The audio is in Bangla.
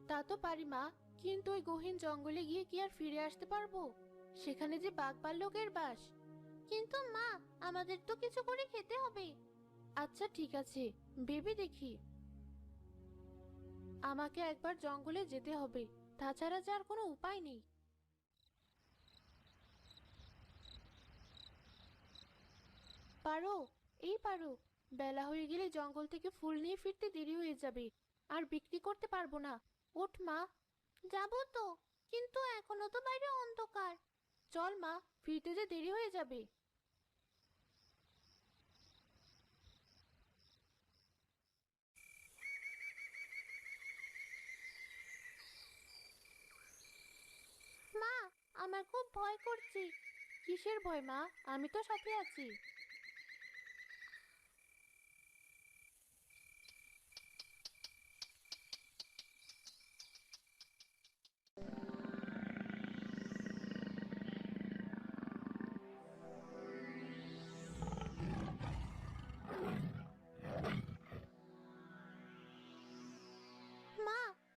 তা তো পারি মা, কিন্তু ওই গহীন জঙ্গলে গিয়ে কি আর ফিরে আসতে পারবো? সেখানে যে বাঘ ভাল্লুকের বাস। কিন্তু মা, আমাদের তো কিছু করে খেতে হবে। আচ্ছা ঠিক আছে, ভেবে দেখি। আমাকে একবার জঙ্গলে যেতে হবে, তাছাড়া যার কোনো উপায় নেই। পারো, এই পারো, বেলা হয়ে গেলে জঙ্গল থেকে ফুল নিয়ে ফিরতে দেরি হয়ে যাবে, আর বিক্রি করতে পারবো না। ওঠ মা। যাবো তো, কিন্তু এখনো তো বাইরে অন্ধকার। চল মা, ফিরতে যে দেরি হয়ে যাবে। মা, আমার খুব ভয় করছে। কিসের ভয় মা? আমি তো সাথে আছি।